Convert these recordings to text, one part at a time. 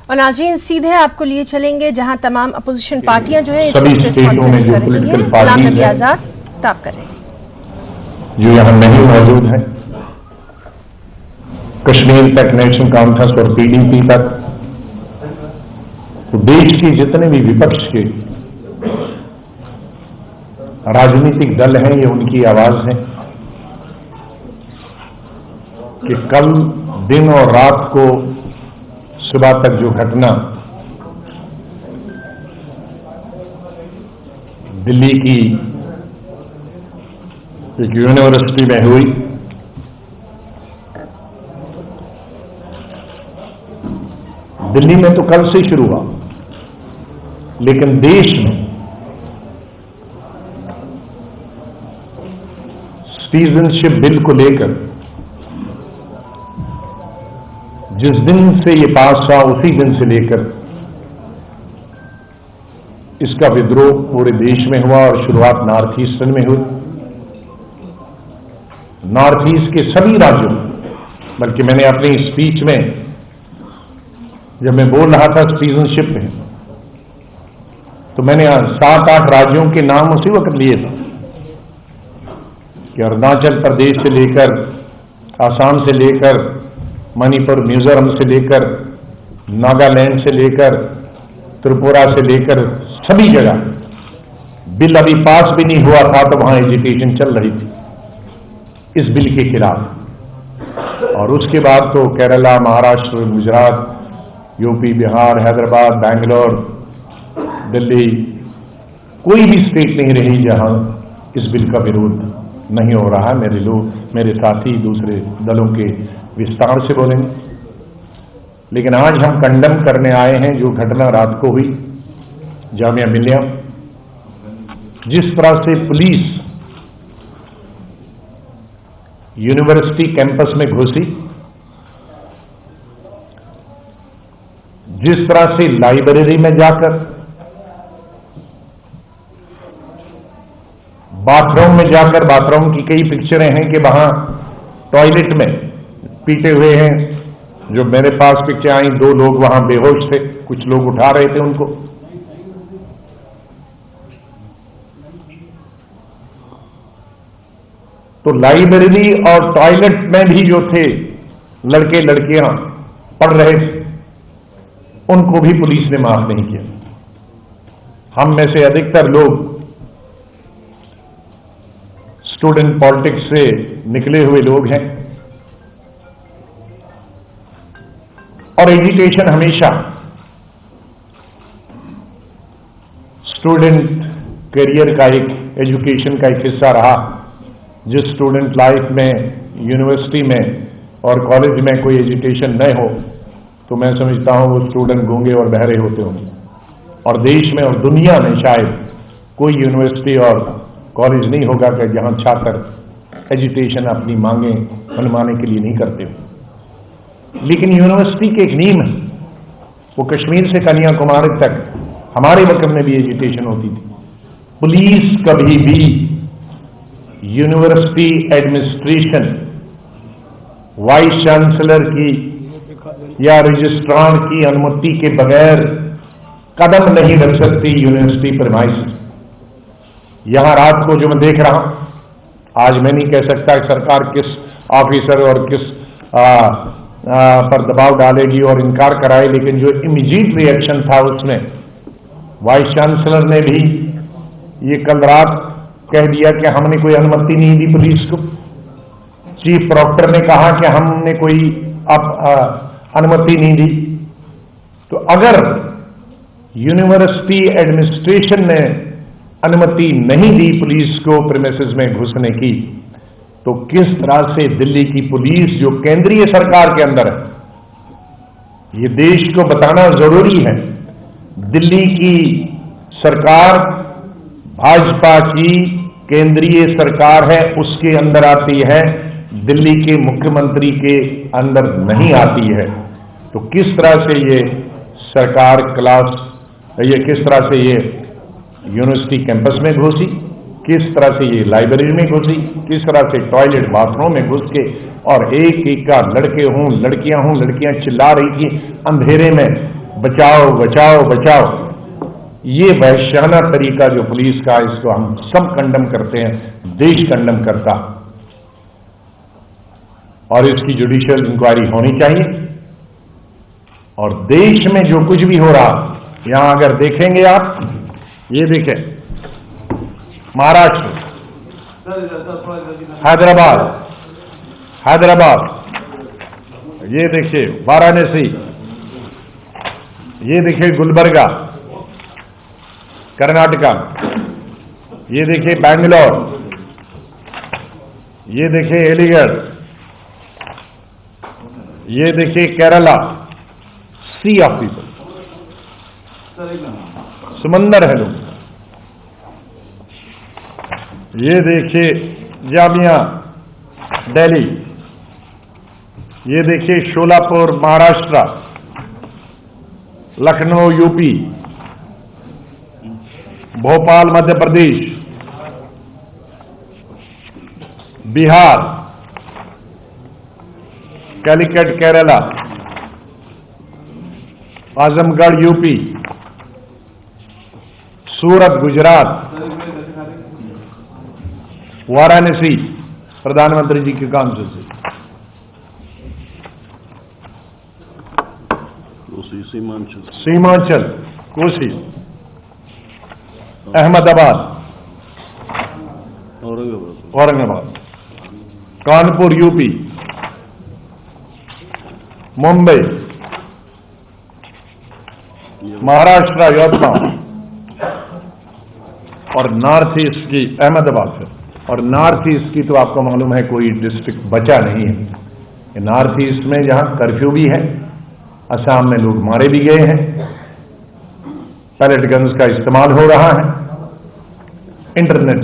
और नाज़रीन सीधे आपको लिए चलेंगे जहां तमाम अपोजिशन पार्टियां जो है इस प्रेस स्टेटों में कॉन्फ्रेंस जो कर रही पॉलिटिकल हैं। पार्टी गुलाम नबी है आजाद ताब कर रहे हैं, जो यहाँ नहीं मौजूद है, कश्मीर तक नेशनल कॉन्फ्रेंस और पीडीपी तक, तो देश के जितने भी विपक्ष के राजनीतिक दल हैं, ये उनकी आवाज है कि कल दिन और रात को सुबह तक जो घटना दिल्ली की एक यूनिवर्सिटी में हुई, दिल्ली में तो कल से शुरू हुआ, लेकिन देश में सिटीजनशिप बिल को लेकर जिस दिन से ये पास हुआ उसी दिन से लेकर इसका विद्रोह पूरे देश में हुआ और शुरुआत नॉर्थ ईस्टर्न में हुई। नॉर्थ ईस्ट के सभी राज्यों, बल्कि मैंने अपनी स्पीच में जब मैं बोल रहा था सिटीजनशिप में, तो मैंने 7-8 राज्यों के नाम उसी वक्त लिए थे कि अरुणाचल प्रदेश से लेकर, आसाम से लेकर, मणिपुर, मिजोरम से लेकर, नागालैंड से लेकर, त्रिपुरा से लेकर, सभी जगह बिल अभी पास भी नहीं हुआ था तो वहां एजिटेशन चल रही थी इस बिल के खिलाफ। और उसके बाद तो केरला, महाराष्ट्र, गुजरात, यूपी, बिहार, हैदराबाद, बैंगलोर, दिल्ली, कोई भी स्टेट नहीं रही जहां इस बिल का विरोध नहीं हो रहा। मेरे लोग, मेरे साथी दूसरे दलों के विस्तार से बोलेंगे, लेकिन आज हम कंडम करने आए हैं जो घटना रात को हुई जामिया मिलिया। जिस तरह से पुलिस यूनिवर्सिटी कैंपस में घुसी, जिस तरह से लाइब्रेरी में जाकर, बाथरूम में जाकर, बाथरूम की कई पिक्चरें हैं कि वहां टॉयलेट में पीटे हुए हैं। जो मेरे पास पिक्चर आई, 2 लोग वहां बेहोश थे, कुछ लोग उठा रहे थे उनको। तो लाइब्रेरी और टॉयलेट में भी जो थे लड़के लड़कियां पढ़ रहे थे, उनको भी पुलिस ने माफ नहीं किया। हम में से अधिकतर लोग स्टूडेंट पॉलिटिक्स से निकले हुए लोग हैं और एजुकेशन हमेशा स्टूडेंट करियर का एजुकेशन का एक हिस्सा रहा। जिस स्टूडेंट लाइफ में, यूनिवर्सिटी में और कॉलेज में कोई एजुकेशन न हो तो मैं समझता हूं वो स्टूडेंट गूंगे और बहरे होते होंगे। और देश में और दुनिया में शायद कोई यूनिवर्सिटी और कॉलेज नहीं होगा कि जहां छात्र एजुकेशन अपनी मांगे मनवाने के लिए नहीं करते हो। लेकिन यूनिवर्सिटी की एक नींव है, वो कश्मीर से कन्याकुमारी तक हमारे वक्त में भी एजुकेशन होती थी। पुलिस कभी भी यूनिवर्सिटी एडमिनिस्ट्रेशन, वाइस चांसलर की या रजिस्ट्रार की अनुमति के बगैर कदम नहीं रख सकती यूनिवर्सिटी प्रीमाइसेस। यहां रात को जो मैं देख रहा हूं, आज मैं नहीं कह सकता कि सरकार किस ऑफिसर और किस पर दबाव डालेगी और इनकार कराए, लेकिन जो इमीडिएट रिएक्शन था उसमें वाइस चांसलर ने भी ये कल रात कह दिया कि हमने कोई अनुमति नहीं दी पुलिस को। चीफ प्रॉक्टर ने कहा कि हमने कोई अनुमति नहीं दी। तो अगर यूनिवर्सिटी एडमिनिस्ट्रेशन ने अनुमति नहीं दी पुलिस को प्रीमिसेस में घुसने की, तो किस तरह से दिल्ली की पुलिस जो केंद्रीय सरकार के अंदर है, ये देश को बताना जरूरी है, दिल्ली की सरकार भाजपा की केंद्रीय सरकार है, उसके अंदर आती है, दिल्ली के मुख्यमंत्री के अंदर नहीं आती है। तो किस तरह से ये सरकार किस तरह से ये यूनिवर्सिटी कैंपस में घुसी, किस तरह से ये लाइब्रेरी में घुसी, किस तरह से टॉयलेट बाथरूम में घुस के, और एक एक का लड़के हों लड़कियां हों, लड़कियां चिल्ला रही थी अंधेरे में, बचाओ बचाओ बचाओ, ये वहशियाना तरीका जो पुलिस का, इसको हम सब कंडम करते हैं, देश कंडम करता, और इसकी जुडिशियल इंक्वायरी होनी चाहिए। और देश में जो कुछ भी हो रहा, यहां अगर देखेंगे आप, ये देखें महाराष्ट्र, हैदराबाद, ये देखिए वाराणसी, ये देखिए गुलबर्गा कर्नाटका, ये देखिए बैंगलोर, ये देखिए अलीगढ़, ये देखिए केरला, सी ऑफ पीपल, समंदर है लोग। ये देखिए जामिया दिल्ली, ये देखिए शोलापुर महाराष्ट्र, लखनऊ यूपी, भोपाल मध्य प्रदेश, बिहार, कैलिकट केरला, आजमगढ़ यूपी, सूरत गुजरात, वाराणसी प्रधानमंत्री जी के कॉन्स्टिट्यूंसी, सीमांचल कोसी, अहमदाबाद, औरंगाबाद, कानपुर यूपी, मुंबई, महाराष्ट्र यवतमाल, और नॉर्थ ईस्ट की अहमदाबाद से, और नॉर्थ ईस्ट की तो आपको मालूम है कोई डिस्ट्रिक्ट बचा नहीं है। नॉर्थ ईस्ट में जहां कर्फ्यू भी है, असम में लोग मारे भी गए हैं, पैलेट गन्स का इस्तेमाल हो रहा है, इंटरनेट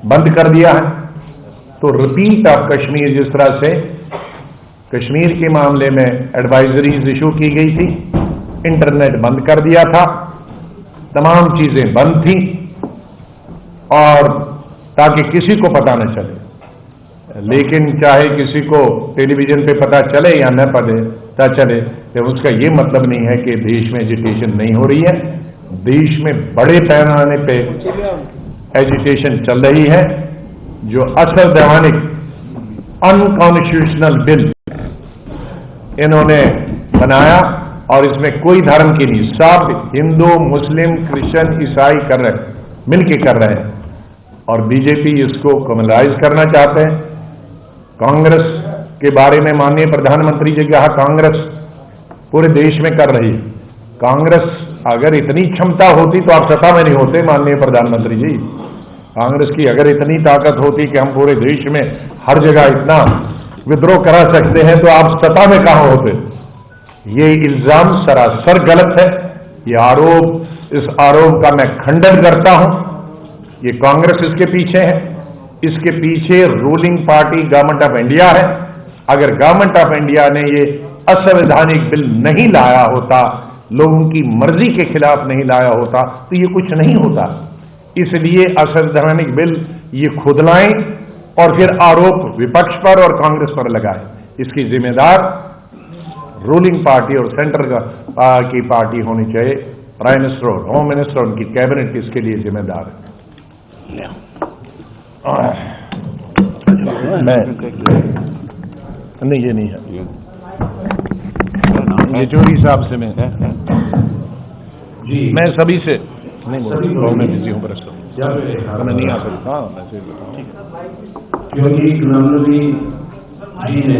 बंद कर दिया है। तो रिपीट ऑफ कश्मीर, जिस तरह से कश्मीर के मामले में एडवाइजरीज इशू की गई थी, इंटरनेट बंद कर दिया था, तमाम चीजें बंद थी, और ताकि किसी को पता न चले। लेकिन चाहे किसी को टेलीविजन पे पता चले या न पता चले, तो उसका ये मतलब नहीं है कि देश में एजिटेशन नहीं हो रही है। देश में बड़े पैमाने पे एजिटेशन चल रही है। जो असंवैधानिक अनकॉन्स्टिट्यूशनल बिल इन्होंने बनाया, और इसमें कोई धर्म की नहीं, सब हिंदू मुस्लिम क्रिश्चियन ईसाई कर रहे, मिलके कर रहे हैं, और बीजेपी इसको कम्युनलाइज करना चाहते हैं। कांग्रेस के बारे में माननीय प्रधानमंत्री जी कहा, कांग्रेस पूरे देश में कर रही है। कांग्रेस अगर इतनी क्षमता होती तो आप सत्ता में नहीं होते माननीय प्रधानमंत्री जी। कांग्रेस की अगर इतनी ताकत होती कि हम पूरे देश में हर जगह इतना विद्रोह करा सकते हैं, तो आप सत्ता में कहां होते। ये इल्जाम सरासर गलत है। ये आरोप, इस आरोप का मैं खंडन करता हूं। ये कांग्रेस इसके पीछे है, इसके पीछे ruling party government of India है। अगर गवर्नमेंट ऑफ इंडिया ने ये असंवैधानिक बिल नहीं लाया होता, लोगों की मर्जी के खिलाफ नहीं लाया होता, तो ये कुछ नहीं होता। इसलिए असंवैधानिक बिल ये खुद लाएं और फिर आरोप विपक्ष पर और कांग्रेस पर लगाए। इसकी जिम्मेदार रूलिंग पार्टी और सेंटर की पार्टी होनी चाहिए। प्राइम मिनिस्टर और होम मिनिस्टर, उनकी कैबिनेट इसके लिए जिम्मेदार है। नहीं, ये नहीं है, ये चोरी साहब से मैं सभी से नहीं बोल, मैं बिजी हूँ बरस, मैं नहीं आ सकता। हाँ, मैसेज क्योंकि प्रधानमंत्री जी ने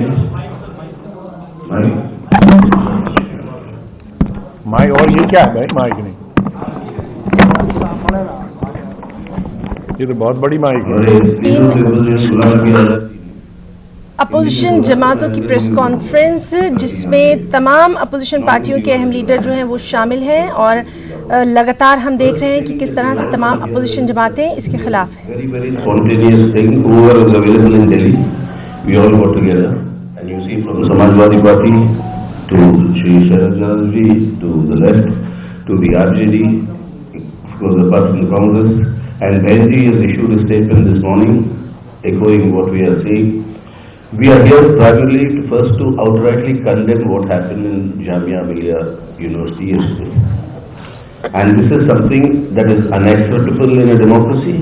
माइक, और ये क्या है भाई, माइक नहीं, ये तो बहुत बड़ी माइक है। अपोजिशन जमातों की प्रेस कॉन्फ्रेंस, जिसमें तमाम अपोजिशन पार्टियों के अहम लीडर जो हैं वो शामिल हैं, और लगातार हम देख रहे हैं कि किस तरह से तमाम अपोजिशन जमातें इसके खिलाफ हैं। Very spontaneous thing. Whoever was available in Delhi, we all got together, and you see from Samajwadi Party to Shri Sharad Janji to the left to the RJD, of course the party in Congress, and Benji has issued a statement this morning echoing what we are saying. We are here primarily to first to outrightly condemn what happened in Jamia Millia University yesterday. And this is something that is unacceptable in a democracy.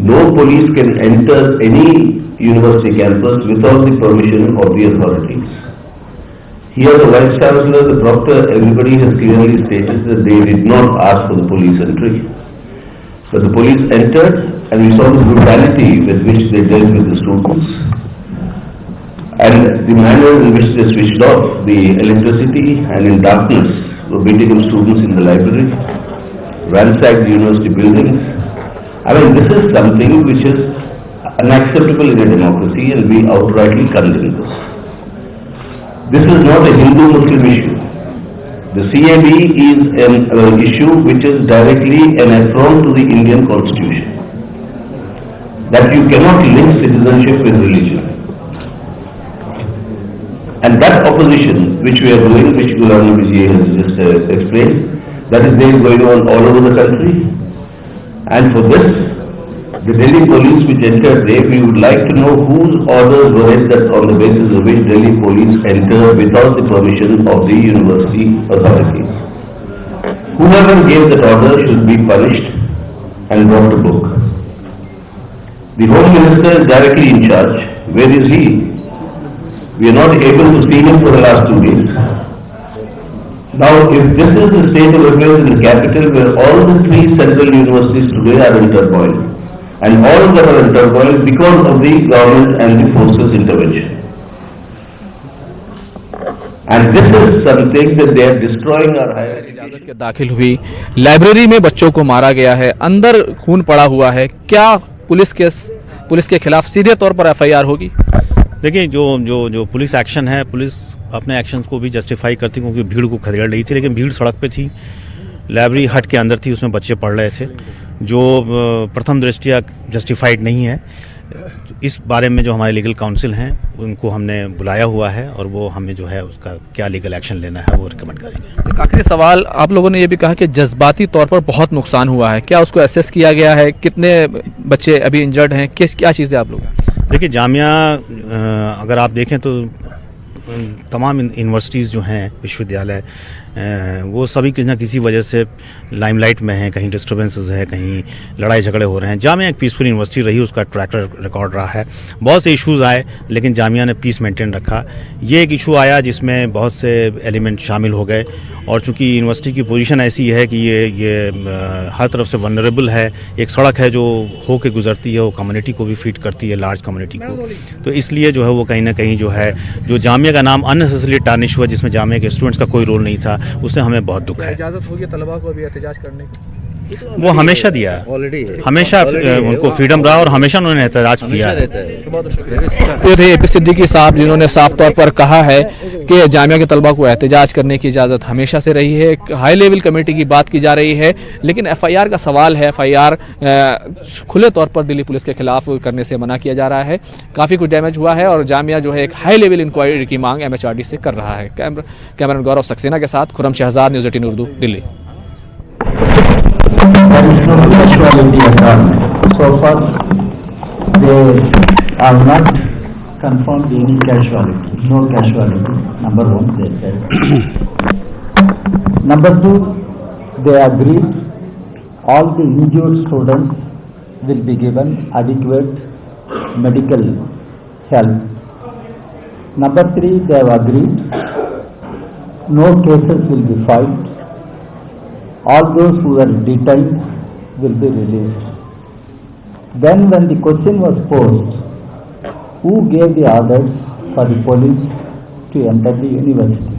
No police can enter any university campus without the permission of the authorities. Here the Vice Chancellor, the Proctor, everybody has clearly stated that they did not ask for the police entry. But the police entered, and we saw the brutality with which they dealt with the students. And the manner in which they switched off the electricity and in darkness were beating up students in the library, ransacked the university buildings. I mean, this is something which is unacceptable in a democracy, and we outrightly condemn this. This is not a Hindu-Muslim issue. The CAB is an issue which is directly an affront to the Indian Constitution. That you cannot link citizenship with religion. And that opposition which we are doing, which Ghulam Nabi Ji has just explained, that is there going on all over the country. And for this, the Delhi police which entered there, we would like to know whose orders were it that on the basis of which Delhi police entered without the permission of the university authorities. Whoever gave that order should be punished and brought to book. The Home Minister is directly in charge. Where is he? We are not able to see him for the last 2 days. Now, if this is the state of affairs in the capital, where all the 3 central universities today are in turmoil, and all of them are in turmoil because of the government and the forces intervention. And this is something that they are destroying our higher इजाजत के दाखिल हुई library में बच्चों को मारा गया है, अंदर खून पड़ा हुआ है। क्या पुलिस के खिलाफ सीधे तौर पर एफआईआर होगी? देखिए, जो पुलिस एक्शन है, पुलिस अपने एक्शंस को भी जस्टिफाई करती, क्योंकि भीड़ को खदेड़ रही थी, लेकिन भीड़ सड़क पे थी, लाइब्रेरी हट के अंदर थी, उसमें बच्चे पढ़ रहे थे, जो प्रथम दृष्टया जस्टिफाइड नहीं है। इस बारे में जो हमारे लीगल काउंसिल हैं उनको हमने बुलाया हुआ है, और वो हमें जो है उसका क्या लीगल एक्शन लेना है वो रिकमेंड करेंगे। एक आखिरी सवाल, आप लोगों ने ये भी कहा कि जज्बाती तौर पर बहुत नुकसान हुआ है, क्या उसको एसेस किया गया है? कितने बच्चे अभी इंजर्ड हैं? क्या चीज़ें आप लोग? देखिए, जामिया अगर आप देखें तो तमाम यूनिवर्सिटीज़ जो हैं, विश्वविद्यालय, वो सभी किसी न किसी वजह से लाइमलाइट में हैं। कहीं डिस्टर्बेंसेस है, कहीं लड़ाई झगड़े हो रहे हैं। जामिया एक पीसफुल यूनिवर्सिटी रही, उसका ट्रैक रिकॉर्ड रहा है। बहुत से इश्यूज़ आए, लेकिन जामिया ने पीस मेंटेन रखा। ये एक इशू आया जिसमें बहुत से एलिमेंट शामिल हो गए, और चूंकि यूनिवर्सिटी की पोजीशन ऐसी है कि ये हर तरफ से वनरेबल है। एक सड़क है जो हो के गुजरती है, वो कम्युनिटी को भी फीड करती है, लार्ज कम्युनिटी को। तो इसलिए जो है वो कहीं ना कहीं जो है, जो जामिया का नाम अननेसेसरली टार्निश हुआ, जिसमें जामिया के स्टूडेंट्स का कोई रोल नहीं था, उससे हमें बहुत दुख है। इजाजत होगी तलबा को अभी एहतजाज करने की? वो हमेशा दिया, हमेशा उनको फ्रीडम रहा, और हमेशा उन्होंने एहतजाज किया है। ये थे एपी सिद्दीकी साहब, जिन्होंने साफ तौर पर कहा है कि जामिया के तलबा को एहतजाज करने की इजाज़त हमेशा से रही है। एक हाई लेवल कमेटी की बात की जा रही है, लेकिन एफआईआर का सवाल है। एफआईआर खुले तौर पर दिल्ली पुलिस के खिलाफ करने से मना किया जा रहा है। काफ़ी कुछ डैमेज हुआ है, और जामिया जो है एक हाई लेवल इंक्वायरी की मांग MHRD से कर रहा है। कैमरामैन गौरव सक्सेना के साथ Khurram Shahzad, news 18 Urdu, Delhi. There is no casualty at all. So far, they have not confirmed any casualty. No casualty. Number one, they said. Number two, they agreed all the injured students will be given adequate medical help. Number three, they have agreed no cases will be filed. All those who are detained will be released. Then when the question was posed, who gave the orders for the police to enter the university?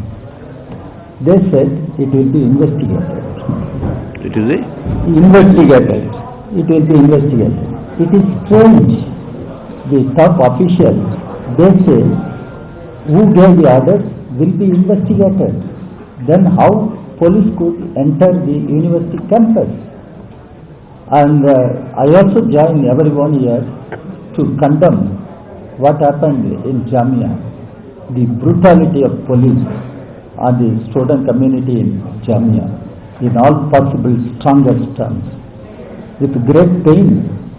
They said it will be investigated. It is Investigated. It will be investigated. It is strange. The top officials, they say who gave the orders will be investigated. Then how police could enter the university campus? And I also join everyone here to condemn what happened in Jamia, the brutality of police on the student community in Jamia in all possible strongest terms. With great pain,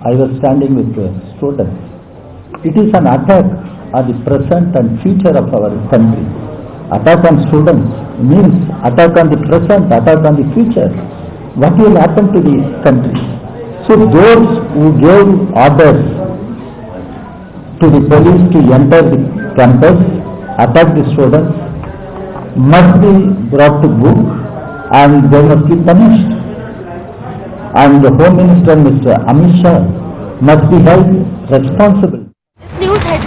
I was standing with the students. It is an attack are the present and future of our country. Attack on students means attack on the present, attack on the future. What will happen to the country? So those who gave orders to the police to enter the campus, attack the students, must be brought to book and they must be punished. And the Home Minister, Mr. Amit Shah, must be held responsible. This news headline